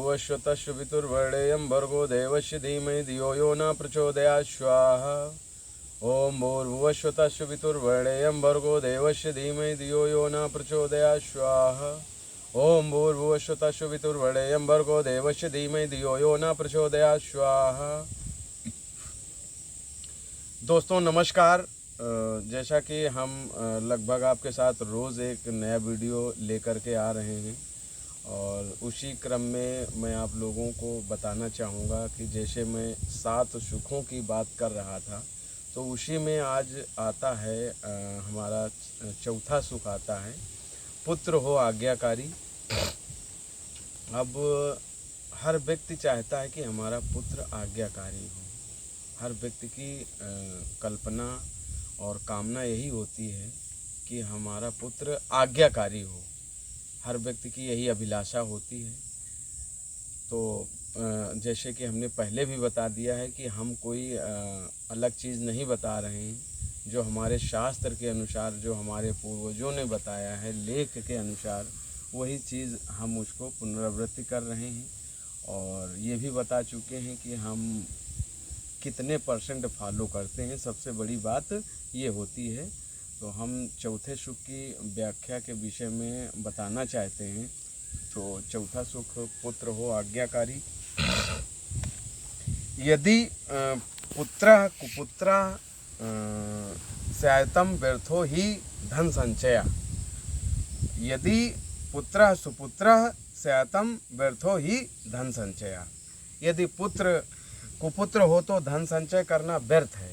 भूर्भुवस्वतः वितुर्वरेण्यं भर्गो देवस्य धीमहि धियो यो न प्रचोदयात् स्वाहा। ओम भूर्भुवस्वतः वितुर्वरेण्यं भर्गो देवस्य धीमहि धियो यो न प्रचोदयात् स्वाहा। ओम भूर्भुवस्वतः वितुर्वरेण्यं भर्गो देवस्य धीमहि धियो यो न प्रचोदयात् स्वाहा। दोस्तों नमस्कार। जैसा कि हम लगभग आपके साथ रोज़ एक नया वीडियो लेकर के आ रहे हैं और उसी क्रम में मैं आप लोगों को बताना चाहूँगा कि जैसे मैं 7 सुखों की बात कर रहा था तो उसी में आज आता है हमारा चौथा सुख आता है, पुत्र हो आज्ञाकारी। अब हर व्यक्ति चाहता है कि हमारा पुत्र आज्ञाकारी हो। हर व्यक्ति की कल्पना और कामना यही होती है कि हमारा पुत्र आज्ञाकारी हो। हर व्यक्ति की यही अभिलाषा होती है। तो जैसे कि हमने पहले भी बता दिया है कि हम कोई अलग चीज़ नहीं बता रहे हैं, जो हमारे शास्त्र के अनुसार, जो हमारे पूर्वजों ने बताया है लेख के अनुसार, वही चीज़ हम उसको पुनरावृत्ति कर रहे हैं। और ये भी बता चुके हैं कि हम कितने % फॉलो करते हैं, सबसे बड़ी बात ये होती है। तो हम चौथे सुख की व्याख्या के विषय में बताना चाहते हैं। तो चौथा सुख पुत्र हो आज्ञाकारी। यदि पुत्र कुपुत्र स्यायतम व्यर्थो ही धन संचया। यदि पुत्र सुपुत्र स्यायतम व्यर्थो ही धन संचया। यदि पुत्र कुपुत्र हो तो धन संचय करना व्यर्थ है।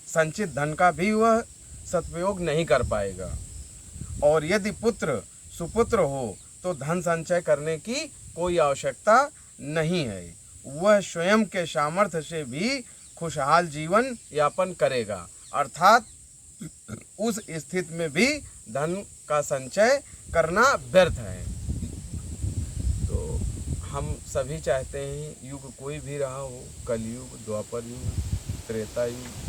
संचित धन का भी वह सदुपयोग नहीं कर पाएगा। और यदि पुत्र सुपुत्र हो तो धन संचय करने की कोई आवश्यकता नहीं है। वह स्वयं के सामर्थ्य से भी खुशहाल जीवन यापन करेगा, अर्थात उस स्थिति में भी धन का संचय करना व्यर्थ है। हम सभी चाहते हैं युग कोई भी रहा हो, कलयुग, द्वापर युग, त्रेता युग,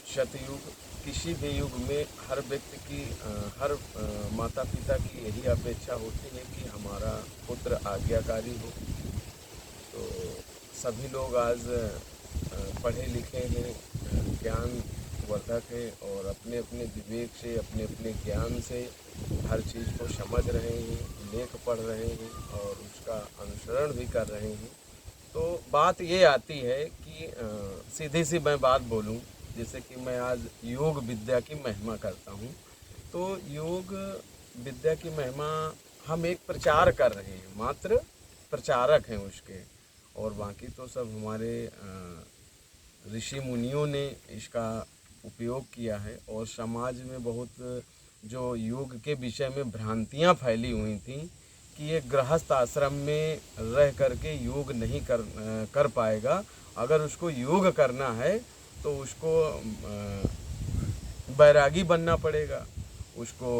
सतयुग, किसी भी युग में हर व्यक्ति की, हर माता पिता की यही अपेक्षा होती है कि हमारा पुत्र आज्ञाकारी हो। तो सभी लोग आज पढ़े लिखे हैं, ज्ञान वर्धक है और अपने अपने विवेक से, अपने अपने ज्ञान से हर चीज़ को समझ रहे हैं, लेख पढ़ रहे हैं और उसका अनुसरण भी कर रहे हैं। तो बात ये आती है कि सीधी सी मैं बात बोलूं, जैसे कि मैं आज योग विद्या की महिमा करता हूं, तो योग विद्या की महिमा हम एक प्रचार कर रहे हैं, मात्र प्रचारक हैं उसके, और बाकी तो सब हमारे ऋषि मुनियों ने इसका उपयोग किया है। और समाज में बहुत जो योग के विषय में भ्रांतियां फैली हुई थी कि ये गृहस्थ आश्रम में रह करके योग नहीं कर पाएगा। अगर उसको योग करना है तो उसको बैरागी बनना पड़ेगा, उसको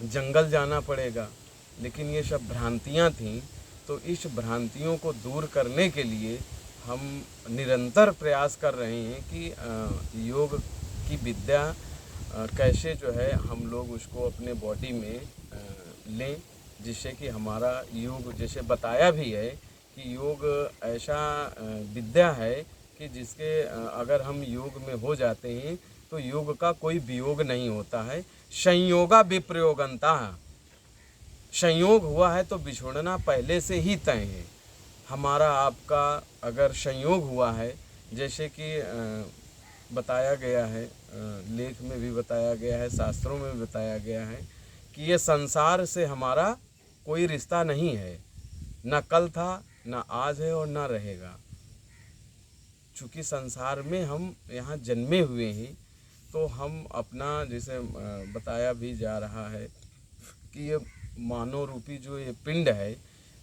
जंगल जाना पड़ेगा। लेकिन ये सब भ्रांतियां थीं। तो इस भ्रांतियों को दूर करने के लिए हम निरंतर प्रयास कर रहे हैं कि योग की विद्या कैसे जो है हम लोग उसको अपने बॉडी में लें, जिससे कि हमारा योग, जैसे बताया भी है कि योग ऐसा विद्या है कि जिसके अगर हम योग में हो जाते हैं तो योग का कोई वियोग नहीं होता है। संयोगा विप्रयोगंता, संयोग हुआ है तो बिछोड़ना पहले से ही तय है। हमारा आपका अगर संयोग हुआ है, जैसे कि बताया गया है, लेख में भी बताया गया है, शास्त्रों में भी बताया गया है कि ये संसार से हमारा कोई रिश्ता नहीं है, ना कल था, ना आज है और ना रहेगा। चूँकि संसार में हम यहाँ जन्मे हुए हैं तो हम अपना, जैसे बताया भी जा रहा है कि ये मानव रूपी जो ये पिंड है,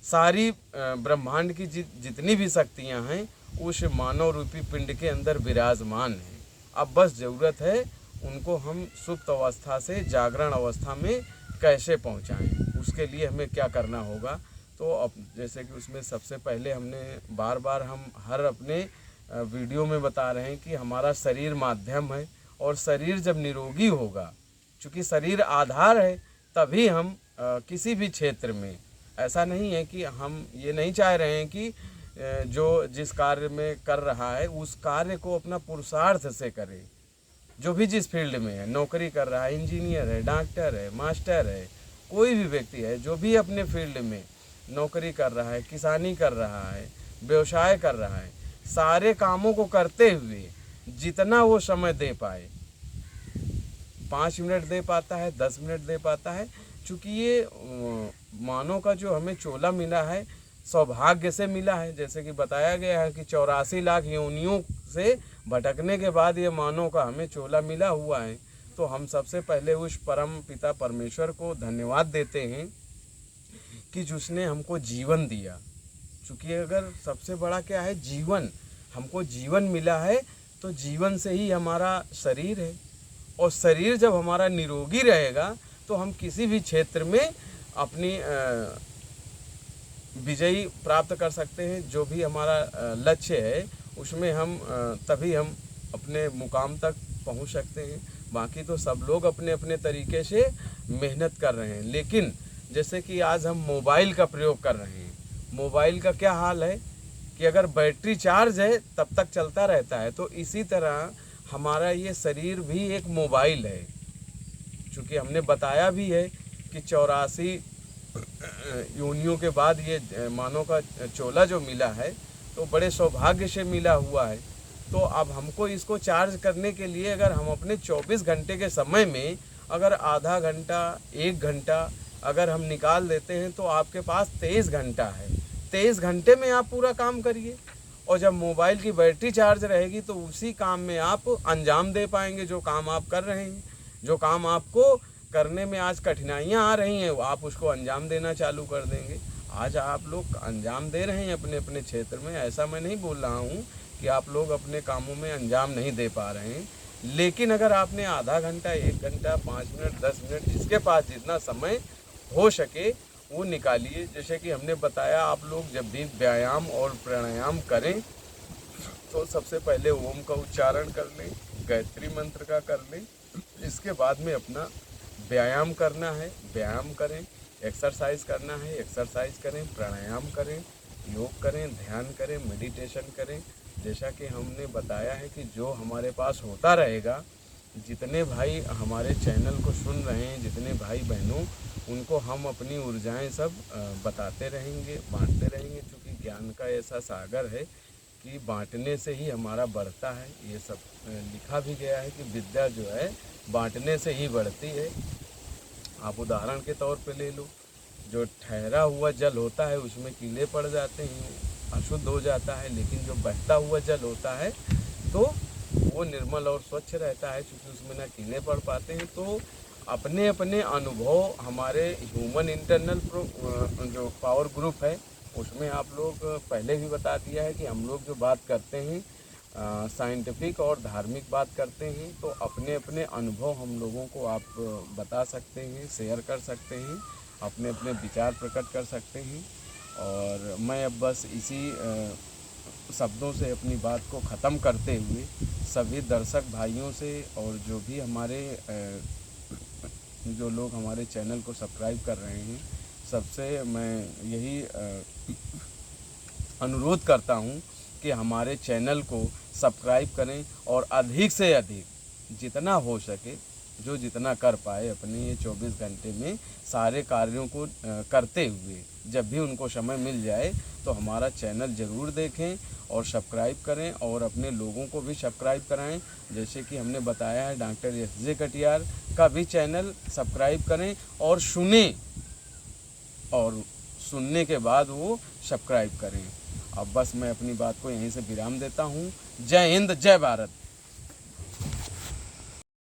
सारी ब्रह्मांड की जितनी भी शक्तियाँ हैं उस मानव रूपी पिंड के अंदर विराजमान हैं। अब बस ज़रूरत है उनको हम सुप्त अवस्था से जागरण अवस्था में कैसे पहुँचाएँ, उसके लिए हमें क्या करना होगा। तो अब जैसे कि उसमें सबसे पहले हमने बार बार हम हर अपने वीडियो में बता रहे हैं कि हमारा शरीर माध्यम है और शरीर जब निरोगी होगा, चूँकि शरीर आधार है, तभी हम किसी भी क्षेत्र में, ऐसा नहीं है कि हम ये नहीं चाह रहे हैं कि जो जिस कार्य में कर रहा है उस कार्य को अपना पुरुषार्थ से करे। जो भी जिस फील्ड में है, नौकरी कर रहा है, इंजीनियर है, डॉक्टर है, मास्टर है, कोई भी व्यक्ति है जो भी अपने फील्ड में नौकरी कर रहा है, किसानी कर रहा है, व्यवसाय कर रहा है, सारे कामों को करते हुए जितना वो समय दे पाए, 5 मिनट दे पाता है, 10 मिनट दे पाता है, चूँकि ये मानव का जो हमें चोला मिला है सौभाग्य से मिला है। जैसे कि बताया गया है कि 84 लाख योनियों से भटकने के बाद ये मानव का हमें चोला मिला हुआ है। तो हम सबसे पहले उस परम पिता परमेश्वर को धन्यवाद देते हैं कि जिसने हमको जीवन दिया। चूँकि अगर सबसे बड़ा क्या है, जीवन, हमको जीवन मिला है तो जीवन से ही हमारा शरीर है, और शरीर जब हमारा निरोगी रहेगा तो हम किसी भी क्षेत्र में अपनी विजयी प्राप्त कर सकते हैं। जो भी हमारा लक्ष्य है उसमें हम तभी हम अपने मुकाम तक पहुंच सकते हैं। बाकी तो सब लोग अपने अपने तरीके से मेहनत कर रहे हैं, लेकिन जैसे कि आज हम मोबाइल का प्रयोग कर रहे हैं, मोबाइल का क्या हाल है कि अगर बैटरी चार्ज है तब तक चलता रहता है, तो इसी तरह हमारा ये शरीर भी एक मोबाइल है। चूँकि हमने बताया भी है कि 84 योनियों के बाद ये मानव का चोला जो मिला है तो बड़े सौभाग्य से मिला हुआ है। तो अब हमको इसको चार्ज करने के लिए अगर हम अपने 24 घंटे के समय में अगर आधा घंटा 1 घंटा अगर हम निकाल देते हैं तो आपके पास 23 घंटा है। 23 घंटे में आप पूरा काम करिए, और जब मोबाइल की बैटरी चार्ज रहेगी तो उसी काम में आप अंजाम दे पाएंगे जो काम आप कर रहे हैं। जो काम आपको करने में आज कठिनाइयाँ आ रही हैं, वो आप उसको अंजाम देना चालू कर देंगे। आज आप लोग अंजाम दे रहे हैं अपने अपने क्षेत्र में, ऐसा मैं नहीं बोल रहा हूँ कि आप लोग अपने कामों में अंजाम नहीं दे पा रहे हैं, लेकिन अगर आपने आधा घंटा 1 घंटा 5 मिनट 10 मिनट जिसके पास जितना समय हो सके वो निकालिए। जैसे कि हमने बताया, आप लोग जब भी व्यायाम और प्राणायाम करें तो सबसे पहले ओम का उच्चारण कर लें, गायत्री मंत्र का कर लें, इसके बाद में अपना व्यायाम करना है, व्यायाम करें, एक्सरसाइज करना है, एक्सरसाइज करें, प्राणायाम करें, योग करें, ध्यान करें, मेडिटेशन करें। जैसा कि हमने बताया है कि जो हमारे पास होता रहेगा, जितने भाई हमारे चैनल को सुन रहे हैं, जितने भाई बहनों, उनको हम अपनी ऊर्जाएं सब बताते रहेंगे, बांटते रहेंगे। क्योंकि ज्ञान का ऐसा सागर है कि बांटने से ही हमारा बढ़ता है। ये सब लिखा भी गया है कि विद्या जो है बांटने से ही बढ़ती है। आप उदाहरण के तौर पे ले लो, जो ठहरा हुआ जल होता है उसमें कीड़े पड़ जाते हैं, अशुद्ध हो जाता है, लेकिन जो बहता हुआ जल होता है तो वो निर्मल और स्वच्छ रहता है, क्योंकि उसमें ना कीड़े पड़ पाते हैं। तो अपने अपने अनुभव हमारे ह्यूमन इंटरनल जो पावर ग्रुप है उसमें आप लोग पहले भी बता दिया है कि हम लोग जो बात करते हैं साइंटिफिक और धार्मिक बात करते हैं, तो अपने अपने अनुभव हम लोगों को आप बता सकते हैं, शेयर कर सकते हैं, अपने अपने विचार प्रकट कर सकते हैं। और मैं अब बस इसी शब्दों से अपनी बात को ख़त्म करते हुए सभी दर्शक भाइयों से और जो भी हमारे जो लोग हमारे चैनल को सब्सक्राइब कर रहे हैं, सबसे मैं यही अनुरोध करता हूं कि हमारे चैनल को सब्सक्राइब करें और अधिक से अधिक जितना हो सके, जो जितना कर पाए अपने ये 24 घंटे में सारे कार्यों को करते हुए जब भी उनको समय मिल जाए तो हमारा चैनल ज़रूर देखें और सब्सक्राइब करें और अपने लोगों को भी सब्सक्राइब कराएं। जैसे कि हमने बताया है, डॉक्टर एस.जे. कटियार का भी चैनल सब्सक्राइब करें और सुनें, और सुनने के बाद वो सब्सक्राइब करें। अब बस मैं अपनी बात को यहीं से विराम देता हूँ। जय हिंद, जय भारत।